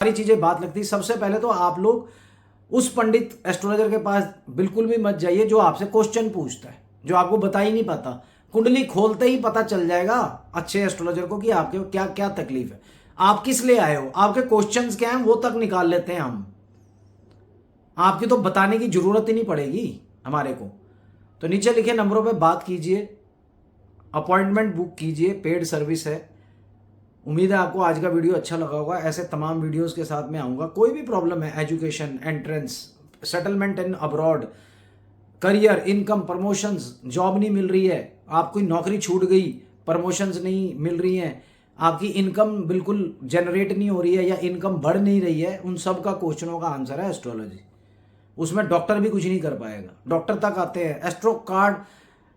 सारी चीजें बात लगती है। सबसे पहले तो आप लोग उस पंडित एस्ट्रोलॉजर के पास बिल्कुल भी मत जाइए जो आपसे क्वेश्चन पूछता है, जो आपको बता ही नहीं पाता। कुंडली खोलते ही पता चल जाएगा अच्छे एस्ट्रोलॉजर को कि आपके क्या क्या तकलीफ है, आप किस लिए आए हो, आपके क्वेश्चंस क्या हैं वो तक निकाल लेते हैं हम। आपकी तो बताने की जरूरत ही नहीं पड़ेगी हमारे को। तो नीचे लिखे नंबरों पे बात कीजिए, अपॉइंटमेंट बुक कीजिए, पेड सर्विस है। उम्मीद है आपको आज का वीडियो अच्छा लगा होगा। ऐसे तमाम वीडियोस के साथ मैं आऊँगा। कोई भी प्रॉब्लम है, education, entrance, settlement in abroad, career, income, promotions, job नहीं मिल रही है, आपकी नौकरी छूट गई, प्रमोशंस नहीं मिल रही हैं, आपकी इनकम बिल्कुल जनरेट नहीं हो रही है या इनकम बढ़ नहीं रही है, उन सब का क्वेश्चनों का आंसर है एस्ट्रोलॉजी। उसमें डॉक्टर भी कुछ नहीं कर पाएगा। डॉक्टर तक आते हैं एस्ट्रो कार्ड,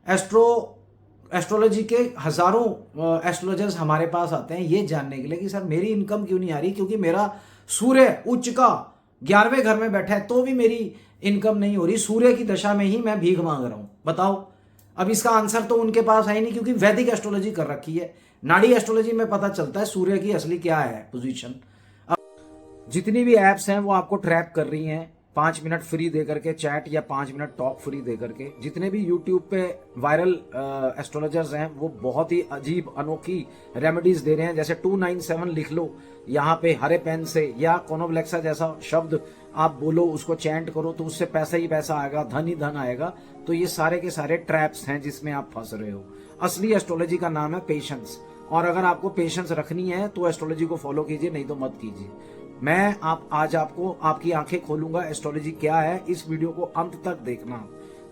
एस्ट्रो एस्ट्रोलॉजी के हजारों एस्ट्रोलॉजर्स हमारे पास आते हैं ये जानने के लिए कि सर मेरी इनकम क्यों नहीं आ रही, क्योंकि मेरा सूर्य उच्च का 11वें घर में बैठा है तो भी मेरी इनकम नहीं हो रही, सूर्य की दशा में ही मैं भीख मांग रहा हूं। बताओ। अब इसका आंसर तो उनके पास है ही नहीं, क्योंकि वैदिक एस्ट्रोलॉजी कर रखी है। नाड़ी एस्ट्रोलॉजी में पता चलता है सूर्य की असली क्या है पोजीशन। जितनी भी एप्स हैं वो आपको ट्रैप कर रही हैं 5 मिनट फ्री दे करके चैट या 5 मिनट टॉक फ्री दे करके। जितने भी यूट्यूब पे वायरल एस्ट्रोलॉजर्स हैं वो बहुत ही अजीब अनोखी रेमेडीज दे रहे हैं। जैसे 297 लिख लो यहाँ पे हरे पेन से, या कोनोब्लेक्सा जैसा शब्द आप बोलो, उसको चैंट करो तो उससे पैसा ही पैसा आएगा, धन ही धन आएगा। तो ये सारे के सारे ट्रैप्स हैं जिसमें आप फंस रहे हो। असली एस्ट्रोलॉजी का नाम है पेशेंस, और अगर आपको पेशेंस रखनी है तो एस्ट्रोलॉजी को फॉलो कीजिए, नहीं तो मत कीजिए। मैं आज आपको आपकी आंखें खोलूंगा एस्ट्रोलॉजी क्या है। इस वीडियो को अंत तक देखना,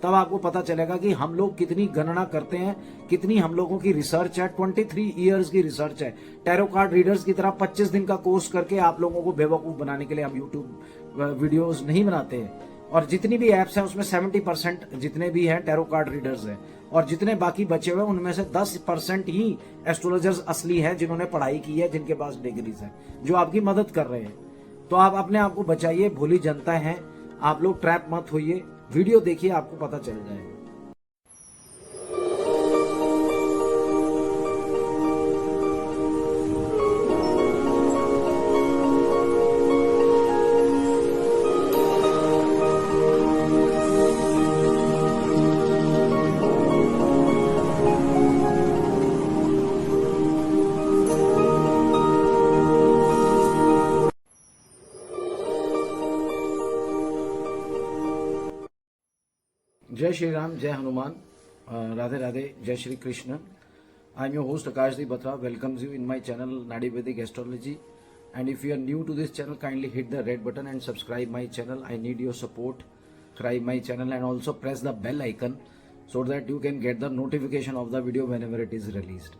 तब आपको पता चलेगा कि हम लोग कितनी गणना करते हैं, कितनी हम लोगों की रिसर्च है। 23 इयर्स की रिसर्च है। टैरो कार्ड रीडर्स की तरह 25 दिन का कोर्स करके आप लोगों को बेवकूफ बनाने के लिए हम यूट्यूब वीडियोस नहीं बनाते हैं। और जितनी भी एप्स हैं उसमें 70% जितने भी हैं टैरो कार्ड रीडर्स हैं, और जितने बाकी बचे हुए उनमें से 10% ही एस्ट्रोलॉजर्स असली हैं जिन्होंने पढ़ाई की है, जिनके पास डिग्रीज है, जो आपकी मदद कर रहे हैं। तो आप अपने आप को बचाइए, भोली जनता है आप लोग, ट्रैप मत होइए। वीडियो देखिए, आपको पता चल जाएगा। जय श्री राम, जय हनुमान, राधे राधे, जय Shri Krishna. I am your host Akashdeep Batra, welcomes you in my channel Nadi vedic astrology. And if you are new to this channel, kindly hit the red button and subscribe my channel. I need your support. Subscribe my channel and also press the bell icon so that you can get the notification of the video whenever it is released.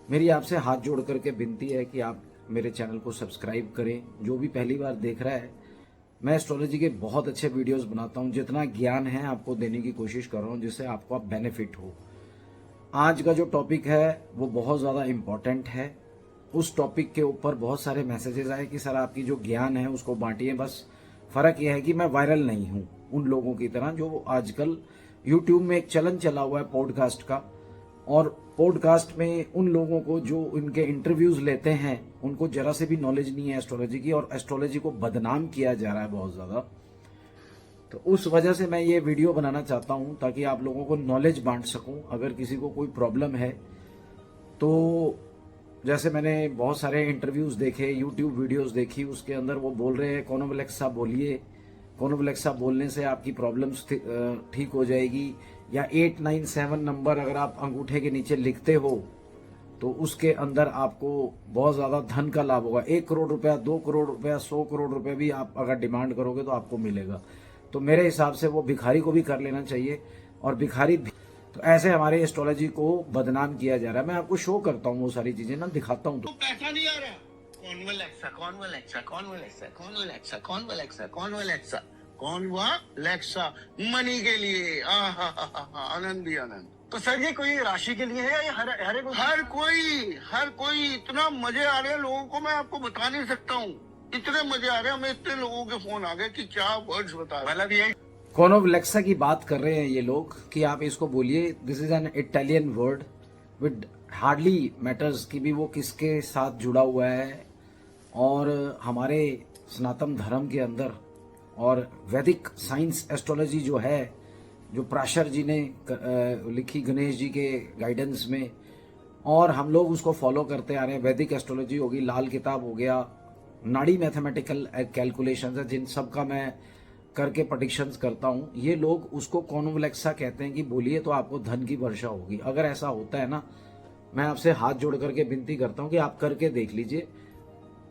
मेरी आपसे हाथ जोड़ करके विनती है कि आप मेरे चैनल को सब्सक्राइब करें। जो भी पहली बार देख रहा है, मैं एस्ट्रोलॉजी के बहुत अच्छे वीडियोस बनाता हूं। जितना ज्ञान है आपको देने की कोशिश कर रहा हूं जिससे आपको आप बेनिफिट हो। आज का जो टॉपिक है वो बहुत ज़्यादा इम्पॉर्टेंट है। उस टॉपिक के ऊपर बहुत सारे मैसेजेस आए कि सर आपकी जो ज्ञान है उसको बांटिए। बस फ़र्क यह है कि मैं वायरल नहीं हूँ उन लोगों की तरह जो आजकल यूट्यूब में एक चलन चला हुआ है पॉडकास्ट का। और पॉडकास्ट में उन लोगों को जो उनके इंटरव्यूज लेते हैं उनको जरा से भी नॉलेज नहीं है एस्ट्रोलॉजी की, और एस्ट्रोलॉजी को बदनाम किया जा रहा है बहुत ज़्यादा। तो उस वजह से मैं ये वीडियो बनाना चाहता हूँ ताकि आप लोगों को नॉलेज बांट सकूँ। अगर किसी को कोई प्रॉब्लम है तो, जैसे मैंने बहुत सारे इंटरव्यूज देखे, यूट्यूब वीडियोस देखी, उसके अंदर वो बोल रहे हैं कोनोब्लेक्सा बोलिए, कोनोब्लेक्सा बोलने से आपकी प्रॉब्लम्स ठीक हो जाएगी। या 897 नंबर अगर आप अंगूठे के नीचे लिखते हो तो उसके अंदर आपको बहुत ज़्यादा धन का लाभ होगा। 1 करोड़ रुपया, 2 करोड़ रुपया, 100 करोड़ रुपया भी आप अगर डिमांड करोगे तो आपको मिलेगा। तो मेरे हिसाब से वो भिखारी को भी कर लेना चाहिए। और भिखारी तो ऐसे हमारे एस्ट्रोलॉजी को बदनाम किया जा रहा है। मैं आपको शो करता हूँ वो सारी चीजें ना, दिखाता हूँ। तो पैसा नहीं आ रहा। कॉन्वलेक्सा, कॉन्वलेक्सा, कॉन्वलेक्सा, कॉन्वलेक्सा, कॉन्वलेक्सा, कॉन्वलेक्सा, कॉन्वलेक्सा, मनी के लिए आनंद ही आनंद। तो सर ये कोई राशि के लिए है या ये हर कोई इतना मजे आ रहे हैं लोगों को, मैं आपको बता नहीं सकता हूँ। इतने मजे आ रहे हैं, हमें इतने लोगों के फोन आ गए कि क्या वर्ड्स बता रहे। मतलब ये कोनोब्लेक्सा की बात कर रहे हैं ये लोग कि आप इसको बोलिए। This is an Italian word with hardly matters कि भी वो किसके साथ जुड़ा हुआ है, और हमारे सनातन धर्म के अंदर और वैदिक साइंस एस्ट्रोलॉजी जो है, जो प्राशर जी ने लिखी गणेश जी के गाइडेंस में, और हम लोग उसको फॉलो करते आ रहे हैं। वैदिक एस्ट्रोलॉजी होगी, लाल किताब हो गया, नाड़ी मैथमेटिकल कैलकुलेशंस है जिन सब का मैं करके प्रेडिक्शंस करता हूँ। ये लोग उसको कॉन्वलेक्सा कहते हैं कि बोलिए तो आपको धन की वर्षा होगी। अगर ऐसा होता है ना, मैं आपसे हाथ जोड़ करके विनती करता हूँ कि आप करके देख लीजिए।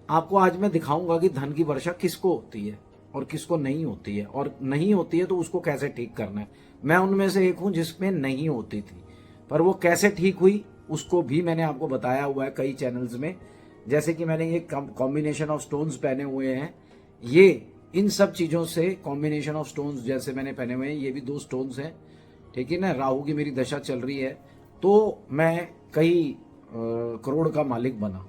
आपको आज मैं दिखाऊंगा कि धन की वर्षा किसको होती है और किसको नहीं होती है, और नहीं होती है तो उसको कैसे ठीक करना है। मैं उनमें से एक हूं जिसमें नहीं होती थी, पर वो कैसे ठीक हुई उसको भी मैंने आपको बताया हुआ है कई चैनल्स में। जैसे कि मैंने ये कॉम्बिनेशन ऑफ स्टोन्स पहने हुए हैं, ये इन सब चीज़ों से कॉम्बिनेशन ऑफ स्टोन्स जैसे मैंने पहने हुए हैं, ये भी 2 स्टोन्स हैं, ठीक है ना। राहु की मेरी दशा चल रही है तो मैं कई करोड़ का मालिक बना।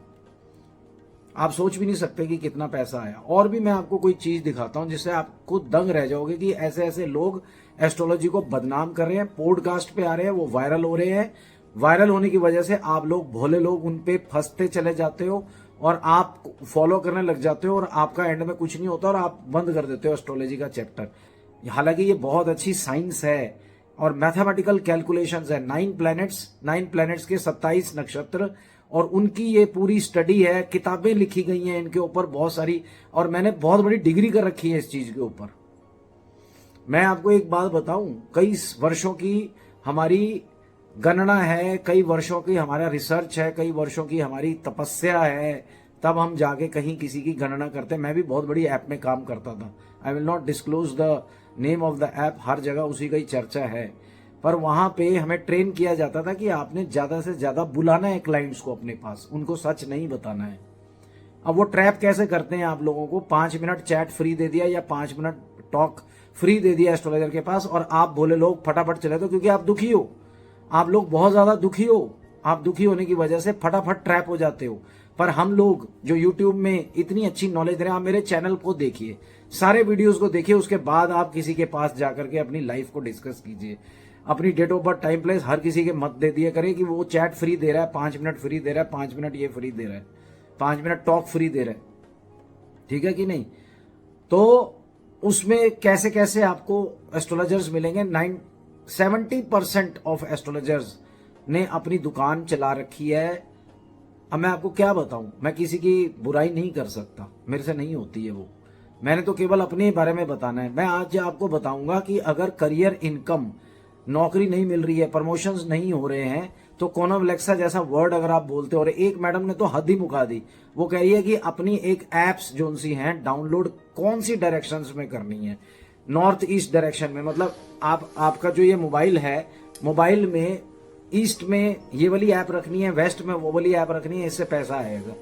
आप सोच भी नहीं सकते कि कितना पैसा आया। और भी मैं आपको कोई चीज दिखाता हूं जिससे आपको दंग रह जाओगे कि ऐसे ऐसे लोग एस्ट्रोलॉजी को बदनाम कर रहे हैं, पॉडकास्ट पे आ रहे हैं, वो वायरल हो रहे हैं। वायरल होने की वजह से आप लोग भोले लोग उन पे फंसते चले जाते हो और आप फॉलो करने लग जाते हो और आपका एंड में कुछ नहीं होता और आप बंद कर देते हो एस्ट्रोलॉजी का चैप्टर। हालांकि ये बहुत अच्छी साइंस है और मैथमेटिकल कैलकुलेशंस है। 9 प्लैनेट्स के 27 नक्षत्र और उनकी ये पूरी स्टडी है, किताबें लिखी गई हैं इनके ऊपर बहुत सारी, और मैंने बहुत बड़ी डिग्री कर रखी है इस चीज के ऊपर। मैं आपको एक बात बताऊं, कई वर्षों की हमारी गणना है, कई वर्षों की हमारा रिसर्च है, कई वर्षों की हमारी तपस्या है, तब हम जाके कहीं किसी की गणना करते हैं। मैं भी बहुत बड़ी ऐप में काम करता था, I will not disclose the name of the app, हर जगह उसी का ही चर्चा है। पर वहां पे हमें ट्रेन किया जाता था कि आपने ज्यादा से ज्यादा बुलाना है क्लाइंट्स को अपने पास, उनको सच नहीं बताना है। अब वो ट्रैप कैसे करते हैं आप लोगों को, 5 मिनट चैट फ्री दे दिया या 5 मिनट टॉक फ्री दे दिया एस्ट्रोलॉजर के पास, और आप भोले लोग फटाफट चले दो क्योंकि आप दुखी हो, आप लोग बहुत ज्यादा दुखी हो। आप दुखी होने की वजह से फटाफट ट्रैप हो जाते हो। पर हम लोग जो यूट्यूब में इतनी अच्छी नॉलेज दे रहे हैं, आप मेरे चैनल को देखिए, सारे वीडियोस को देखिए, उसके बाद आप किसी के पास जाकर के अपनी लाइफ को डिस्कस कीजिए। अपनी date of birth, time, place हर किसी के मत दे दिए करें कि वो चैट फ्री दे रहा है, 5 मिनट फ्री दे रहा है, 5 मिनट ये फ्री दे रहा है, 5 मिनट टॉक फ्री दे रहा है, ठीक है कि नहीं। तो उसमें कैसे कैसे आपको एस्ट्रोलॉजर्स मिलेंगे। 70% ऑफ एस्ट्रोलॉजर्स ने अपनी दुकान चला रखी है। अब मैं आपको क्या बताऊं, मैं किसी की बुराई नहीं कर सकता, मेरे से नहीं होती है वो, मैंने तो केवल अपने बारे में बताना है। मैं आज आपको बताऊंगा कि अगर करियर, इनकम, नौकरी नहीं मिल रही है, प्रमोशंस नहीं हो रहे हैं, तो कॉन्वलेक्सा जैसा वर्ड अगर आप बोलते हो। और एक मैडम ने तो हद ही मुका दी, वो कह रही है कि अपनी एक एप्स जो सी हैं डाउनलोड कौन सी डायरेक्शंस में करनी है, नॉर्थ ईस्ट डायरेक्शन में। मतलब आपका जो ये मोबाइल है, मोबाइल में ईस्ट में ये वाली ऐप रखनी है, वेस्ट में वो वाली ऐप रखनी है, इससे पैसा आएगा।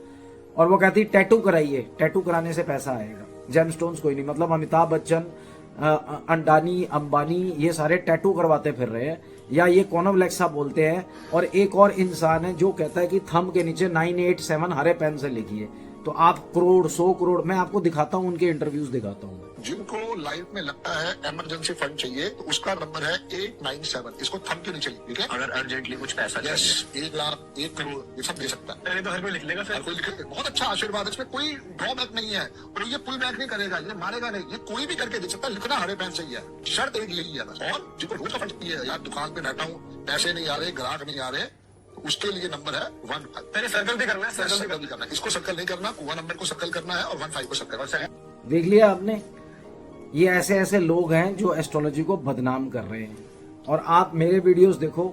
और वो कहती टैटू कराइए, टैटू कराने से पैसा आएगा। जेमस्टोन्स कोई नहीं, मतलब अमिताभ बच्चन, अंडानी, अंबानी ये सारे टैटू करवाते फिर रहे हैं, या ये कॉन्वलेक्सा बोलते हैं। और एक और इंसान है जो कहता है कि थंब के नीचे 987 हरे पेन से लिखिए, तो आप करोड़, 100 करोड़। मैं आपको दिखाता हूँ, उनके इंटरव्यूज दिखाता हूँ। जिनको लाइफ में लगता है इमरजेंसी फंड चाहिए, तो उसका नंबर है 897, इसको थंब के नीचे, ठीक है। अगर अर्जेंटली कुछ पैसा चाहिए, 1 लाख, 1 करोड़, ये सब दे सकता है। पहले तो हर कोई लिख लेगा, हर कोई लिखे, बहुत अच्छा आशीर्वाद है, इसमें कोई ड्रॉबैक नहीं है, और ये पुल बैक नहीं करेगा, ये मारेगा नहीं, ये कोई भी करके दे सकता है। लिखना हरे पेन चाहिए, शर्त एक यही है बस। और जिनको रोज का फंड चाहिए, यार दुकान पे बैठा हूँ, पैसे नहीं आ रहे, ग्राहक नहीं आ रहे, तो उसके लिए नंबर है 15। पहले सर्कल भी करना है, सर्कल भी करना है, इसको सर्कल नहीं करना, 1 नंबर को सर्कल करना है और 15 को सर्कल करना है। देख लिया आपने, ये ऐसे ऐसे लोग हैं जो एस्ट्रोलॉजी को बदनाम कर रहे हैं। और आप मेरे वीडियोस देखो,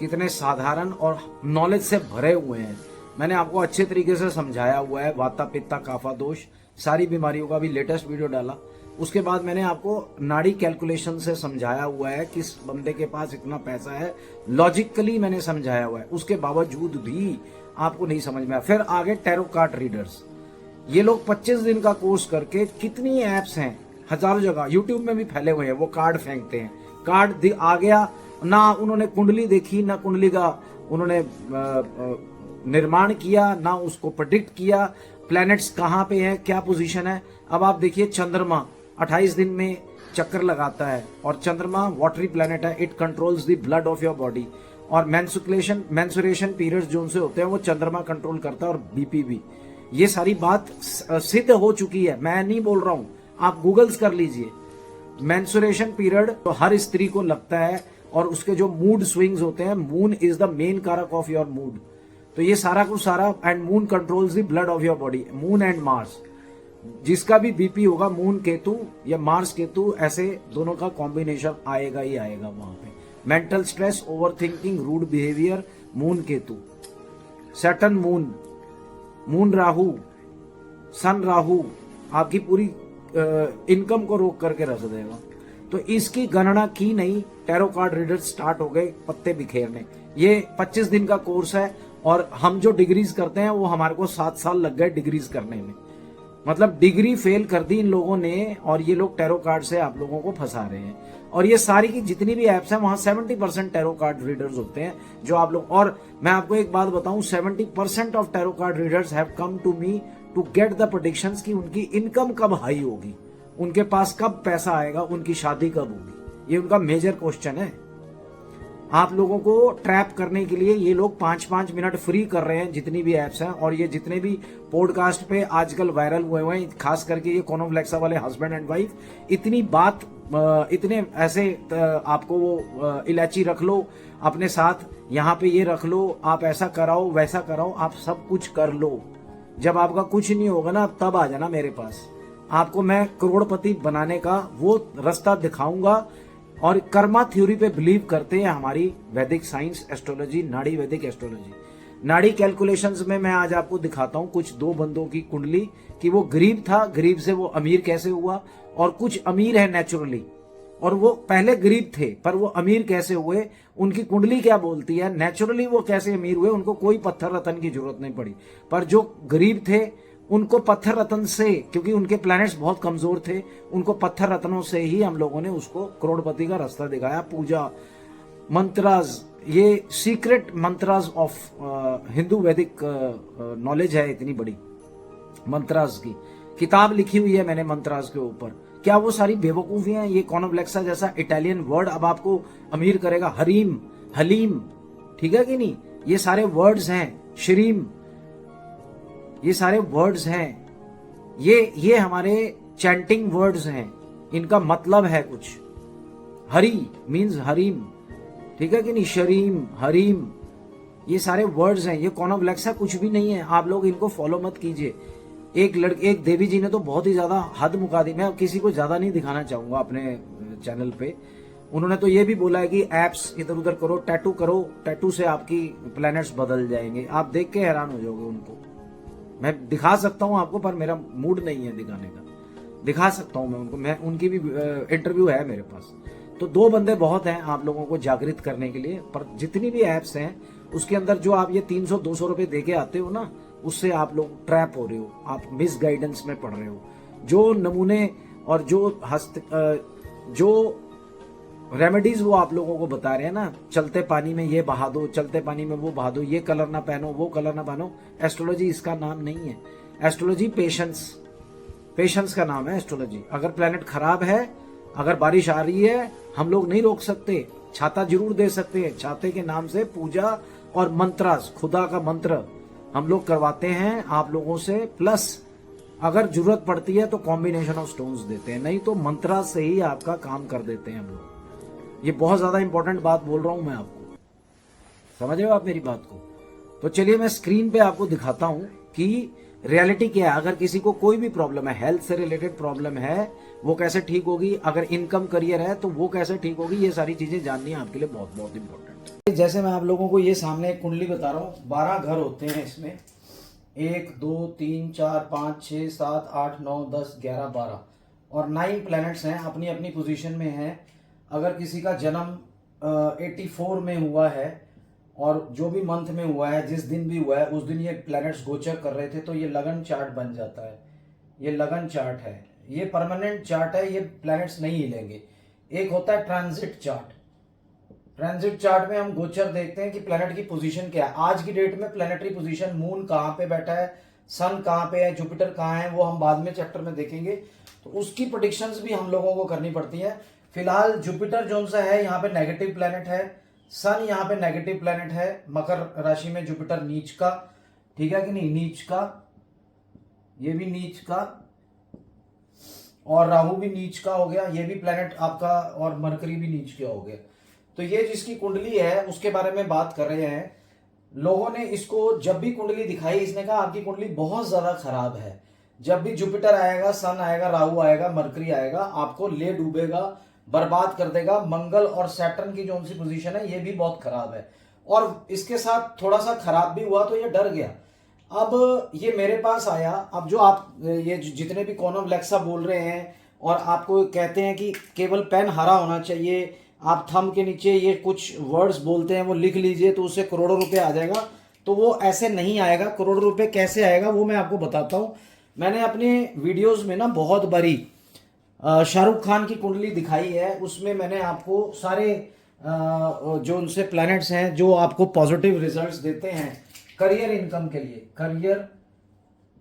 कितने साधारण और नॉलेज से भरे हुए हैं। मैंने आपको अच्छे तरीके से समझाया हुआ है, वाता पित्ता काफा दोष, सारी बीमारियों का भी लेटेस्ट वीडियो डाला। उसके बाद मैंने आपको नाड़ी कैलकुलेशन से समझाया हुआ है, किस बंदे के पास इतना पैसा है, लॉजिकली मैंने समझाया हुआ है। उसके बावजूद भी आपको नहीं समझ में आया। फिर आगे टैरो कार्ड रीडर्स, ये लोग 25 दिन का कोर्स करके, कितनी एप्स हैं, हजारों जगह यूट्यूब में भी फैले हुए हैं, वो कार्ड फेंकते हैं। कार्ड आ गया ना, उन्होंने कुंडली देखी ना, कुंडली का उन्होंने निर्माण किया ना, उसको प्रेडिक्ट किया प्लैनेट्स कहाँ पे है, क्या पोजीशन है। अब आप देखिए, चंद्रमा 28 दिन में चक्कर लगाता है, और चंद्रमा वाटरी प्लैनेट है, it controls the blood of your body. और मेंसुरेशन पीरियड्स जो उनसे होते हैं वो चंद्रमा कंट्रोल करता है, और बीपी भी। ये सारी बात सिद्ध हो चुकी है, मैं नहीं बोल रहा हूं, आप गूगल्स कर लीजिए। मेंस्ट्रुएशन पीरियड तो हर स्त्री को लगता है, और उसके जो मूड स्विंग्स होते हैं, मून इज द मेन कारक ऑफ योर मूड। तो ये सारा कुछ सारा, and moon controls the blood of your body, moon and Mars. जिसका भी बीपी होगा, मून केतु या मार्स केतु, ऐसे दोनों का कॉम्बिनेशन आएगा ही आएगा वहां पे। Mental stress, overthinking, rude behaviour, moon Ketu. Saturn moon, moon Rahu, sun Rahu आपकी पूरी इनकम को रोक करके रख देगा। तो इसकी गणना की नहीं, टैरो कार्ड रीडर्स स्टार्ट हो गए पत्ते बिखेरने। ये 25 दिन का कोर्स है, और हम जो डिग्रीज करते हैं वो हमारे को 7 साल लग गए डिग्रीज करने में। मतलब डिग्री फेल कर दी इन लोगों ने, और ये लोग टैरो कार्ड से आप लोगों को फंसा रहे हैं। और ये सारी की जितनी भी एप्स हैं, वहां 70% टैरो कार्ड रीडर्स होते हैं जो आप लोग। और मैं आपको एक बात बताऊं, 70% of tarot card readers have come to me to get the predictions कि उनकी इनकम कब हाई होगी, उनके पास कब पैसा आएगा, उनकी शादी कब होगी। ये उनका मेजर क्वेश्चन है। आप लोगों को ट्रैप करने के लिए ये लोग 5-5 मिनट फ्री कर रहे हैं, जितनी भी एप्स हैं। और ये जितने भी पॉडकास्ट पे आजकल वायरल हुए हुए हैं, खास करके ये कॉनोफ्लेक्सा वाले हस्बैंड एंड वाइफ, इतनी बात, इतने ऐसे आपको वो इलायची रख लो अपने साथ, यहाँ पे ये रख लो, आप ऐसा कराओ वैसा कराओ, आप सब कुछ कर लो। जब आपका कुछ नहीं होगा ना, तब आ जाना मेरे पास, आपको मैं करोड़पति बनाने का वो रास्ता दिखाऊंगा। और कर्मा थ्योरी पे बिलीव करते हैं हमारी वैदिक साइंस एस्ट्रोलॉजी, नाड़ी वैदिक एस्ट्रोलॉजी। नाड़ी कैलकुलेशंस में मैं आज आपको दिखाता हूं कुछ 2 बंदों की कुंडली, कि वो गरीब था, गरीब से वो अमीर कैसे हुआ, और कुछ अमीर है नेचुरली, और वो पहले गरीब थे पर वो अमीर कैसे हुए, उनकी कुंडली क्या बोलती है, नेचुरली वो कैसे अमीर हुए, उनको कोई पत्थर रतन की जरूरत नहीं पड़ी। पर जो गरीब थे उनको पत्थर रत्न से, क्योंकि उनके प्लैनेट्स बहुत कमजोर थे, उनको पत्थर रत्नों से ही हम लोगों ने उसको करोड़पति का रास्ता दिखाया। पूजा, मंत्रास, ये सीक्रेट मंत्रास ऑफ हिंदू वैदिक नॉलेज है, इतनी बड़ी मंत्रास की किताब लिखी हुई है मैंने मंत्रास के ऊपर। क्या वो सारी बेवकूफी हैं? ये कॉनोफ्लेक्सा जैसा इटालियन वर्ड अब आपको अमीर करेगा। हरीम, हलीम, ठीक है कि नहीं, ये सारे वर्ड्स हैं। शरीम, ये सारे वर्ड्स हैं, ये हमारे चैंटिंग वर्ड्स हैं, इनका मतलब है कुछ। हरी मीन्स हरीम, ठीक है कि नहीं, शरीम, हरीम, ये सारे वर्ड्स हैं। ये कॉनोफ्लेक्सा कुछ भी नहीं है, आप लोग इनको फॉलो मत कीजिए। एक देवी जी ने तो बहुत ही ज्यादा हद मुका दी। मैं किसी को ज्यादा नहीं दिखाना चाहूंगा अपने चैनल पे। उन्होंने तो ये भी बोला है कि एप्स इधर उधर करो, टैटू करो, टैटू से आपकी प्लैनेट्स बदल जाएंगे। आप देख के हैरान हो जाओगे उनको। मैं दिखा सकता हूं आपको, पर मेरा मूड नहीं है दिखाने का। दिखा सकता हूं मैं उनको, मैं उनकी भी इंटरव्यू है मेरे पास। तो 2 बंदे बहुत हैं आप लोगों को जागृत करने के लिए। पर जितनी भी एप्स हैं उसके अंदर जो आप ये 300-200 रुपए दे के आते हो ना, उससे आप लोग ट्रैप हो रहे हो, आप मिस गाइडेंस में पड़ रहे हो। जो नमूने और जो रेमेडीज वो आप लोगों को बता रहे हैं ना, चलते पानी में ये बहा दो, चलते पानी में वो बहा दो, ये कलर ना पहनो, वो कलर ना पहनो, एस्ट्रोलॉजी इसका नाम नहीं है। एस्ट्रोलॉजी पेशेंस का नाम है एस्ट्रोलॉजी। अगर प्लेनेट खराब है, अगर बारिश आ रही है, हम लोग नहीं रोक सकते, छाता जरूर दे सकते हैं। छाते के नाम से पूजा और मंत्रास, खुदा का मंत्र हम लोग करवाते हैं आप लोगों से। प्लस अगर जरूरत पड़ती है तो कॉम्बिनेशन ऑफ स्टोन्स देते हैं, नहीं तो मंत्रास से ही आपका काम कर देते हैं हम लोग। ये बहुत ज्यादा इंपॉर्टेंट बात बोल रहा हूं मैं आपको, समझ रहे हो आप मेरी बात को? तो चलिए मैं स्क्रीन पे आपको दिखाता हूं कि रियलिटी क्या है। अगर किसी को कोई भी प्रॉब्लम है, हेल्थ से रिलेटेड प्रॉब्लम है, वो कैसे ठीक होगी, अगर इनकम करियर है तो वो कैसे ठीक होगी, ये सारी चीजें जाननी है आपके लिए बहुत बहुत इंपॉर्टेंट है। जैसे मैं आप लोगों को ये सामने एक कुंडली बता रहा हूँ, 12 घर होते हैं इसमें, 1 2 3 4 5 6 7 8 9 10 11 12 और 9 प्लैनेट्स हैं, अपनी अपनी पोजीशन में हैं। अगर किसी का जन्म 84 में हुआ है और जो भी मंथ में हुआ है, जिस दिन भी हुआ है, उस दिन ये प्लैनेट्स गोचर कर रहे थे, तो ये लगन चार्ट बन जाता है। ये लगन चार्ट है, ये परमानेंट चार्ट है, ये प्लैनेट्स नहीं हिलेंगे। एक होता है ट्रांजिट चार्ट। ट्रांजिट चार्ट में हम गोचर देखते हैं कि प्लैनेट की पोजीशन क्या है। आज की डेट में प्लैनेटरी पोजीशन, मून कहाँ पे बैठा है, सन कहाँ पे है, जुपिटर कहाँ है, वो हम बाद में चैप्टर में देखेंगे। तो उसकी प्रेडिक्शंस भी हम लोगों को करनी पड़ती है। फिलहाल जुपिटर जोन सा है, यहाँ पे नेगेटिव प्लैनेट है। सन यहाँ पे नेगेटिव प्लैनेट है, मकर राशि में जुपिटर नीच का, ठीक है कि नहीं, नीच का। ये भी नीच का, और राहु भी नीच का हो गया, ये भी प्लेनेट आपका, और मरकरी भी नीच का हो गया। तो ये जिसकी कुंडली है उसके बारे में बात कर रहे हैं। लोगों ने इसको जब भी कुंडली दिखाई, इसने कहा आपकी कुंडली बहुत ज्यादा खराब है। जब भी जुपिटर आएगा, सन आएगा, राहु आएगा, मरकरी आएगा, आपको ले डूबेगा, बर्बाद कर देगा। मंगल और सैटर्न की जो उनकी पोजीशन है ये भी बहुत खराब है, और इसके साथ थोड़ा सा खराब भी हुआ तो ये डर गया। अब ये मेरे पास आया। अब जो आप ये जितने भी कॉनम लेक्सा बोल रहे हैं और आपको कहते हैं कि केवल पेन हरा होना चाहिए, आप थंब के नीचे ये कुछ वर्ड्स बोलते हैं वो लिख लीजिए तो उससे करोड़ों रुपए आ जाएगा, तो वो ऐसे नहीं आएगा। करोड़ों रुपए कैसे आएगा वो मैं आपको बताता हूँ। मैंने अपने वीडियोस में ना बहुत बारी शाहरुख खान की कुंडली दिखाई है, उसमें मैंने आपको सारे जो उनसे प्लैनेट्स हैं जो आपको पॉजिटिव रिजल्ट्स देते हैं करियर इनकम के लिए। करियर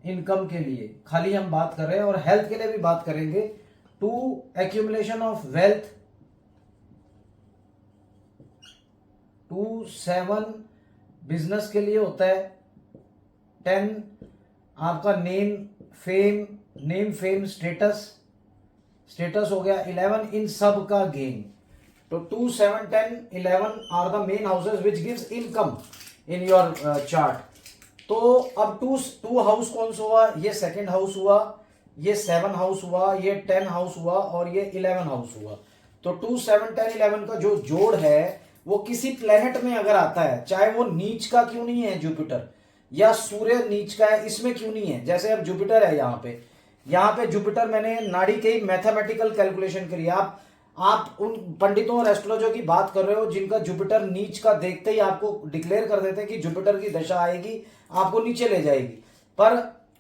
इनकम के लिए खाली हम बात कर रहे हैं, और हेल्थ के लिए भी बात करेंगे। 2 एक्यूमुलेशन ऑफ वेल्थ, 2 7 बिजनेस के लिए होता है, 10 आपका नेम फेम स्टेटस हो गया, 11 इन सब का गेन। तो 2 7 10 11 are the main houses which gives income in your chart. तो अब 2 हाउस कौन सा हुआ? ये सेकंड हाउस हुआ, ये 7 हाउस हुआ, ये 10 हाउस हुआ, और ये 11 हाउस हुआ। तो 2 7 10 11 का जो जोड़ है वो किसी प्लेनेट में अगर आता है, चाहे वो नीच का क्यों नहीं है जुपिटर, या सूर्य नीच का है, इसमें क्यों नहीं है। जैसे अब जुपिटर है यहाँ पे जुपिटर, मैंने नाड़ी के मैथमेटिकल कैलकुलेशन करी। आप उन पंडितों और एस्ट्रोलॉजर की बात कर रहे हो जिनका जुपिटर नीच का देखते ही आपको डिक्लेयर कर देते हैं कि जुपिटर की दशा आएगी, आपको नीचे ले जाएगी, पर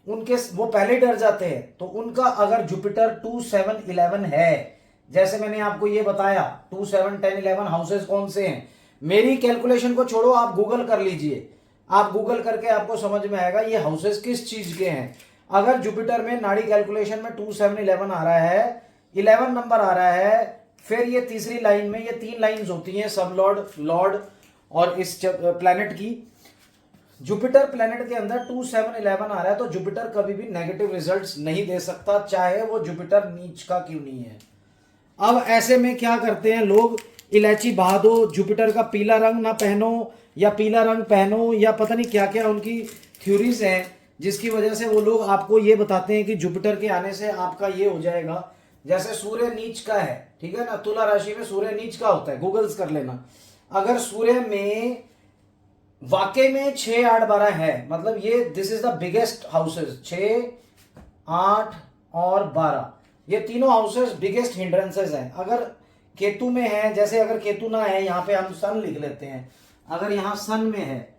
उनके वो पहले डर जाते हैं। तो उनका अगर जुपिटर 2 7 11 है, जैसे मैंने आपको ये बताया 2 7 10 11 हाउसेस कौन से हैं, मेरी कैलकुलेशन को छोड़ो, आप गूगल कर लीजिए। आप गूगल करके आपको समझ में आएगा ये हाउसेस किस चीज के हैं। अगर जुपिटर में नाड़ी कैलकुलेशन में 2 7 11 आ रहा है, 11 नंबर आ रहा है, फिर ये तीसरी लाइन में, ये 3 लाइंस होती हैं सब लॉर्ड और इस प्लैनेट की। जुपिटर प्लैनेट के अंदर 2 7 11 आ रहा है, तो जुपिटर कभी भी नेगेटिव रिजल्ट्स नहीं दे सकता, चाहे वो जुपिटर नीच का क्यों नहीं है। अब ऐसे में क्या करते हैं लोग, इलायची बहा दो, जुपिटर का पीला रंग ना पहनो, या पीला रंग पहनो, या पता नहीं क्या क्या उनकी थ्योरीज हैं, जिसकी वजह से वो लोग आपको ये बताते हैं कि जुपिटर के आने से आपका ये हो जाएगा। जैसे सूर्य नीच का है, ठीक है ना, तुला राशि में सूर्य नीच का होता है, गूगल्स कर लेना। अगर सूर्य में वाकई में 6 8 12 है, मतलब ये this is the biggest houses, 6 8 और 12 ये तीनों हाउसेस बिगेस्ट हिंड्रेंसेस हैं। अगर केतु में है, जैसे अगर केतु ना है, यहाँ पे हम सन लिख लेते हैं, अगर यहाँ सन में है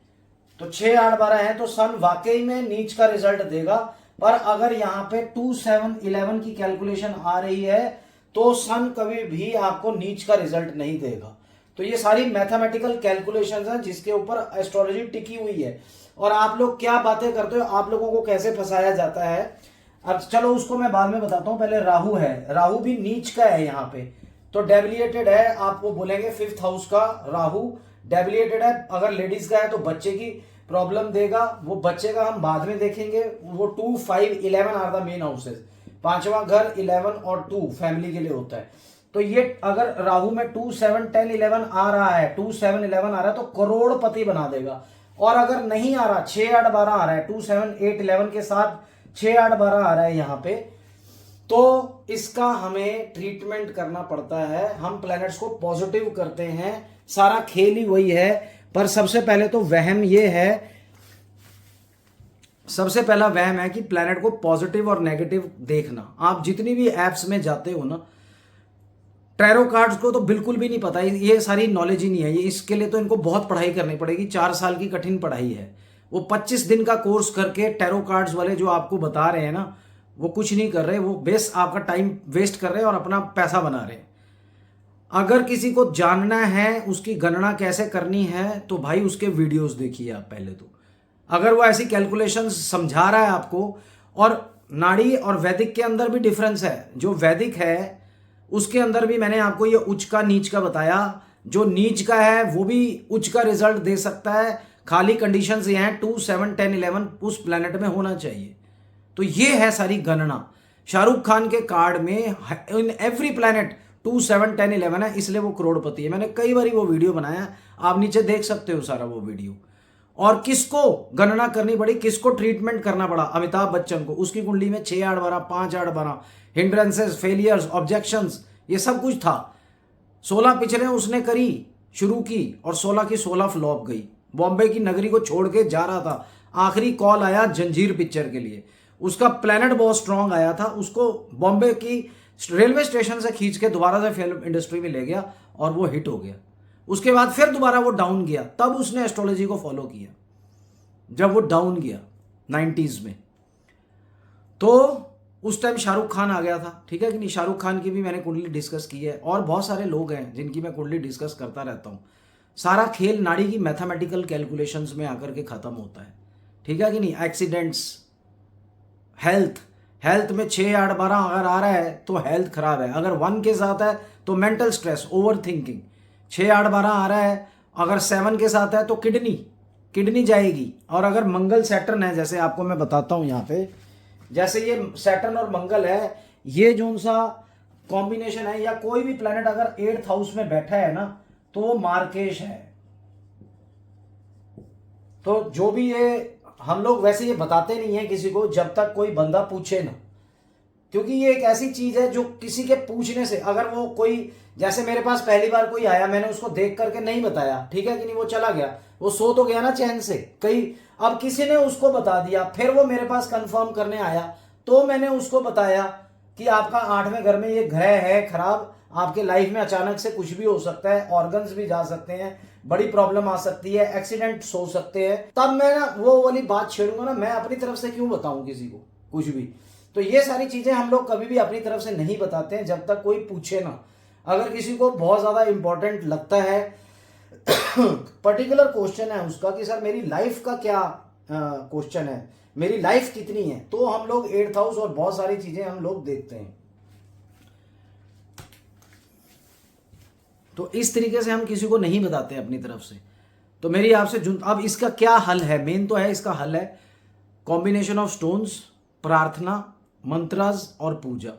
तो 6 8 12 है, तो सन वाकई में नीच का रिजल्ट देगा। पर अगर यहाँ पे 2 7 11 की कैलकुलेशन आ रही है तो सन कभी भी आपको नीच का रिजल्ट नहीं देगा। तो ये सारी मैथमेटिकल कैलकुलेशंस हैं जिसके ऊपर एस्ट्रोलॉजी टिकी हुई है। और आप लोग क्या बातें करते हो, आप लोगों को कैसे फंसाया जाता है, अब चलो उसको मैं बाद में बताता हूं। पहले राहु है, राहु भी नीच का है यहाँ पे, तो डेबिलिएटेड है, आपको बोलेंगे 5th हाउस का राहु डेबिलिएटेड है। अगर लेडीज का है तो बच्चे की प्रॉब्लम देगा, वो बच्चे का हम बाद में देखेंगे। वो 2 5 11 आर द मेन हाउसेस, 5वां घर 11 और 2 फैमिली के लिए होता है। तो ये अगर राहु में 2 7 10 11 आ रहा है, 2 7 11 आ रहा है, तो करोड़पति बना देगा। और अगर नहीं आ रहा, 6 8 12 आ रहा है, 2 7 8 11 के साथ 6 8 12 आ रहा है यहाँ पे, तो इसका हमें ट्रीटमेंट करना पड़ता है। हम प्लैनेट्स को पॉजिटिव करते हैं, सारा खेल ही वही है। पर सबसे पहले तो वहम ये है, सबसे पहला वहम है कि प्लैनेट को पॉजिटिव और नेगेटिव देखना। आप जितनी भी एप्स में जाते हो ना, टैरो कार्ड्स को तो बिल्कुल भी नहीं पता, ये सारी नॉलेज ही नहीं है। ये इसके लिए तो इनको बहुत पढ़ाई करनी पड़ेगी, 4 साल की कठिन पढ़ाई है। वो 25 दिन का कोर्स करके टैरो कार्ड्स वाले जो आपको बता रहे हैं ना, वो कुछ नहीं कर रहे, वो बेस आपका टाइम वेस्ट कर रहे हैं और अपना पैसा बना रहे हैं। अगर किसी को जानना है उसकी गणना कैसे करनी है, तो भाई उसके वीडियोस देखिए आप पहले तो। अगर वो ऐसी कैलकुलेशंस समझा रहा है आपको, और नाड़ी और वैदिक के अंदर भी डिफरेंस है। जो वैदिक है उसके अंदर भी मैंने आपको ये उच्च का नीच का बताया। जो नीच का है वो भी उच्च का रिजल्ट दे सकता है, खाली कंडीशंस ये हैं 2 7 10 11 उस प्लैनेट में होना चाहिए। तो ये है सारी गणना। शाहरुख खान के कार्ड में इन एवरी प्लैनेट 2, 7, 10, 11 है, इसलिए वो करोड़पति है। मैंने कई बार वो वीडियो बनाया, आप नीचे देख सकते हो सारा वो वीडियो। और किसको गणना करनी पड़ी, किसको ट्रीटमेंट करना पड़ा, अमिताभ बच्चन को। उसकी कुंडली में 6 8 12, 5 8 12, हिंड्रेंसेस, फेलियर्स, ऑब्जेक्शंस, ये सब कुछ था। 16 पिक्चरें उसने करी, शुरू की, और 16 की 16 फ्लॉप गई। बॉम्बे की नगरी को छोड़ के जा रहा था, आखिरी कॉल आया जंजीर पिक्चर के लिए। उसका प्लैनेट बहुत स्ट्रांग आया था, उसको बॉम्बे की रेलवे स्टेशन से खींच के दोबारा से फिल्म इंडस्ट्री में ले गया और वो हिट हो गया। उसके बाद फिर दोबारा वो डाउन गया, तब उसने एस्ट्रोलॉजी को फॉलो किया, जब वो डाउन गया 90s में। तो उस टाइम शाहरुख खान आ गया था, ठीक है कि नहीं। शाहरुख खान की भी मैंने कुंडली डिस्कस की है, और बहुत सारे लोग हैं जिनकी मैं कुंडली डिस्कस करता रहता हूँ। सारा खेल नाड़ी की मैथमेटिकल कैलकुलेशंस में आकर के खत्म होता है, ठीक है कि नहीं। एक्सीडेंट्स, हेल्थ में 6 8 12 अगर आ रहा है तो हेल्थ खराब है। अगर 1 के साथ है तो मेंटल स्ट्रेस, ओवर थिंकिंग। 6 8 12 आ रहा है, अगर 7 के साथ है तो किडनी जाएगी। और अगर मंगल सैटर्न है, जैसे आपको मैं बताता हूं यहाँ पे, जैसे ये सैटर्न और मंगल है, ये जो सा कॉम्बिनेशन है, या कोई भी प्लैनेट अगर 8th हाउस में बैठा है ना, तो वो मार्केश है। तो जो भी ये हम लोग वैसे ये बताते नहीं है किसी को, जब तक कोई बंदा पूछे ना, क्योंकि ये एक ऐसी चीज है जो किसी के पूछने से, अगर वो कोई, जैसे मेरे पास पहली बार कोई आया, मैंने उसको देख करके नहीं बताया, ठीक है कि नहीं, वो चला गया, वो सो तो गया ना चैन से। अब किसी ने उसको बता दिया, फिर वो मेरे पास कंफर्म करने आया, तो मैंने उसको बताया कि आपका 8वें घर में ये ग्रह है खराब, आपके लाइफ में अचानक से कुछ भी हो सकता है, ऑर्गन्स भी जा सकते हैं, बड़ी प्रॉब्लम आ सकती है, एक्सीडेंट्स हो सकते हैं। तब मैं ना वो वाली बात छेड़ूंगा ना, मैं अपनी तरफ से क्यों बताऊं किसी को कुछ भी। तो ये सारी चीजें हम लोग कभी भी अपनी तरफ से नहीं बताते हैं, जब तक कोई पूछे ना। अगर किसी को बहुत ज्यादा इंपॉर्टेंट लगता है, पर्टिकुलर क्वेश्चन है उसका कि सर मेरी लाइफ का क्या क्वेश्चन है, मेरी लाइफ कितनी है, तो हम लोग 8th हाउस और बहुत सारी चीजें हम लोग देखते हैं। तो इस तरीके से हम किसी को नहीं बताते अपनी तरफ से। तो मेरी आपसे अब इसका क्या हल है, मेन तो है इसका हल है कॉम्बिनेशन ऑफ स्टोन्स, प्रार्थना, मंत्रास और पूजा।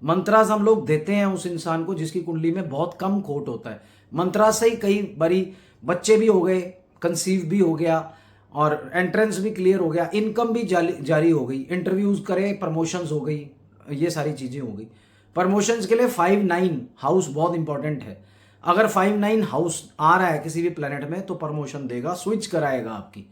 मंत्रास हम लोग देते हैं उस इंसान को जिसकी कुंडली में बहुत कम खोट होता है। मंत्रास से ही कई बारी बच्चे भी हो गए, कंसीव भी हो गया, और एंट्रेंस भी क्लियर हो गया, इनकम भी जारी हो गई, इंटरव्यूज करे, प्रमोशंस हो गई, ये सारी चीजें हो गई। प्रमोशंस के लिए 5-9 हाउस बहुत इंपॉर्टेंट है। अगर 5-9 हाउस आ रहा है किसी भी प्लेनेट में तो प्रमोशन देगा, स्विच कराएगा आपकी।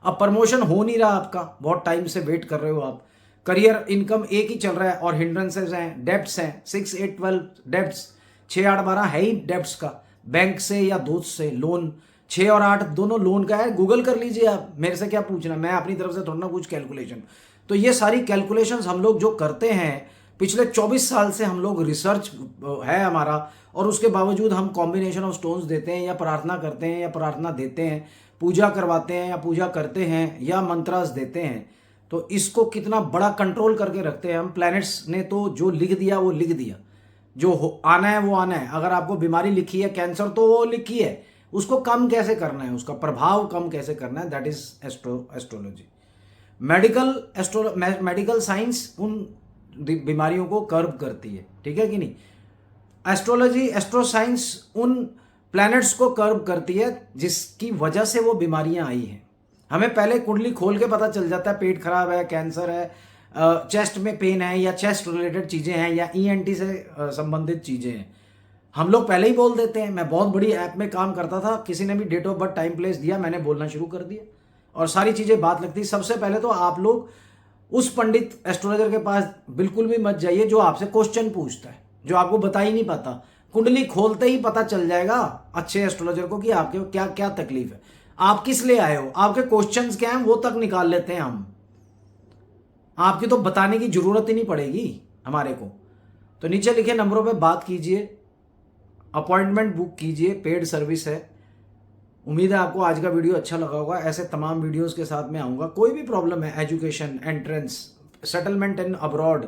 अब प्रमोशन हो नहीं रहा आपका, बहुत टाइम से वेट कर रहे हो आप, करियर इनकम एक ही चल रहा है, और हिंड्रेंसेज हैं, डेब्ट्स हैं, 6 8 12 डेब्ट्स, 6 8 12 है ही डेब्ट्स का, बैंक से या दोस्त से लोन, 6 और 8 दोनों लोन का है। गूगल कर लीजिए आप, मेरे से क्या पूछना, मैं अपनी तरफ से थोड़ा ना कुछ कैलकुलेशन। तो ये सारी कैलकुलेशंस हम लोग जो करते हैं, पिछले 24 साल से हम लोग रिसर्च है हमारा, और उसके बावजूद हम कॉम्बिनेशन ऑफ स्टोन्स देते हैं, या प्रार्थना करते हैं, या प्रार्थना देते हैं, पूजा करवाते हैं, या पूजा करते हैं, या मंत्रास देते हैं। तो इसको कितना बड़ा कंट्रोल करके रखते हैं हम। प्लैनेट्स ने तो जो लिख दिया वो लिख दिया, जो आना है वो आना है। अगर आपको बीमारी लिखी है कैंसर, तो वो लिखी है, उसको कम कैसे करना है, उसका प्रभाव कम कैसे करना है, that is astrology. Medical science उन बीमारियों को कर्व करती है, ठीक है कि नहीं। एस्ट्रोलॉजी, एस्ट्रो साइंस उन प्लैनेट्स को कर्व करती है जिसकी वजह से वो बीमारियां आई हैं। हमें पहले कुंडली खोल के पता चल जाता है, पेट खराब है, कैंसर है, चेस्ट में पेन है, या चेस्ट रिलेटेड चीजें हैं, या ENT से संबंधित चीजें हैं, हम लोग पहले ही बोल देते हैं। मैं बहुत बड़ी ऐप में काम करता था, किसी ने भी date of birth, time, place दिया, मैंने बोलना शुरू कर दिया, और सारी चीजें बात लगती। सबसे पहले तो आप लोग उस पंडित एस्ट्रोलॉजर के पास बिल्कुल भी मत जाइए जो आपसे क्वेश्चन पूछता है, जो आपको बता ही नहीं पाता। कुंडली खोलते ही पता चल जाएगा अच्छे एस्ट्रोलॉजर को कि आपके क्या क्या तकलीफ है, आप किस लिए आए हो, आपके क्वेश्चंस क्या हैं, वो तक निकाल लेते हैं हम। आपकी तो बताने की जरूरत ही नहीं पड़ेगी हमारे को। तो नीचे लिखे नंबरों पे बात कीजिए, अपॉइंटमेंट बुक कीजिए, पेड सर्विस है। उम्मीद है आपको आज का वीडियो अच्छा लगा होगा। ऐसे तमाम वीडियोस के साथ मैं आऊँगा। कोई भी प्रॉब्लम है, education, entrance, settlement in abroad,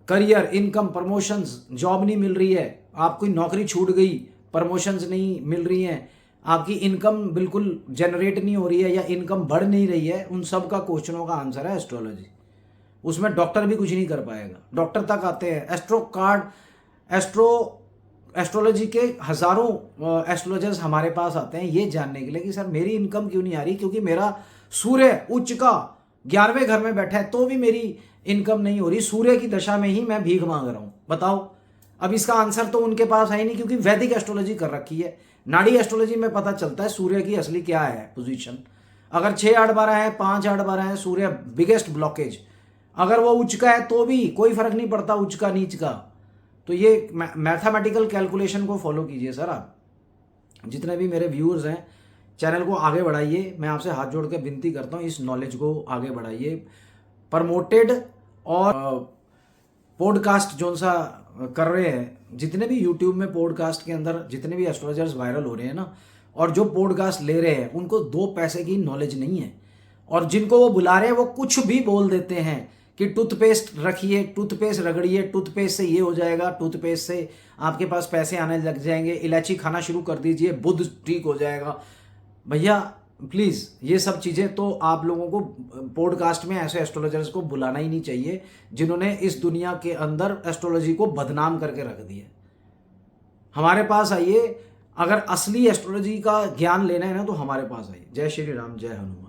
career, income, promotions, job नहीं मिल रही है, आपकी नौकरी छूट गई, प्रमोशंस नहीं मिल रही हैं, आपकी इनकम बिल्कुल जनरेट नहीं हो रही है, या इनकम बढ़ नहीं रही है, उन सब का क्वेश्चनों का आंसर है एस्ट्रोलॉजी। उसमें डॉक्टर भी कुछ नहीं कर पाएगा। डॉक्टर तक आते हैं। एस्ट्रो कार्ड, एस्ट्रोलॉजी के हजारों एस्ट्रोलॉजर्स हमारे पास आते हैं ये जानने के लिए कि सर मेरी इनकम क्यों नहीं आ रही, क्योंकि मेरा सूर्य उच्च का 11वें घर में बैठा है तो भी मेरी इनकम नहीं हो रही, सूर्य की दशा में ही मैं भीख मांग रहा हूं। बताओ। अब इसका आंसर तो उनके पास है ही नहीं, क्योंकि वैदिक एस्ट्रोलॉजी कर रखी है। नाड़ी एस्ट्रोलॉजी में पता चलता है सूर्य की असली क्या है पोजीशन। अगर 6 8 12 है, 5 8 12 है, सूर्य बिगेस्ट ब्लॉकेज। अगर वो उच्च का है तो भी कोई फर्क नहीं पड़ता उच्च का नीच का। तो ये मैथमेटिकल कैलकुलेशन को फॉलो कीजिए सर। आप जितने भी मेरे व्यूअर्स हैं चैनल को आगे बढ़ाइए। मैं आपसे हाथ जोड़ के विनती करता हूँ इस नॉलेज को आगे बढ़ाइए। प्रमोटेड और पॉडकास्ट जो सा कर रहे हैं, जितने भी यूट्यूब में पॉडकास्ट के अंदर जितने भी एस्ट्रोलॉजर्स वायरल हो रहे हैं ना, और जो पॉडकास्ट ले रहे हैं उनको 2 पैसे की नॉलेज नहीं है। और जिनको वो बुला रहे हैं वो कुछ भी बोल देते हैं कि टूथपेस्ट रखिए, टूथपेस्ट रगड़िए, टूथपेस्ट से ये हो जाएगा, टूथपेस्ट से आपके पास पैसे आने लग जाएंगे, इलायची खाना शुरू कर दीजिए, बुध ठीक हो जाएगा। भैया प्लीज़ ये सब चीज़ें तो आप लोगों को पॉडकास्ट में ऐसे एस्ट्रोलॉजर्स को बुलाना ही नहीं चाहिए जिन्होंने इस दुनिया के अंदर एस्ट्रोलॉजी को बदनाम करके रख दिया। हमारे पास आइए, अगर असली एस्ट्रोलॉजी का ज्ञान लेना है ना तो हमारे पास आइए। जय श्री राम, जय हनुमान।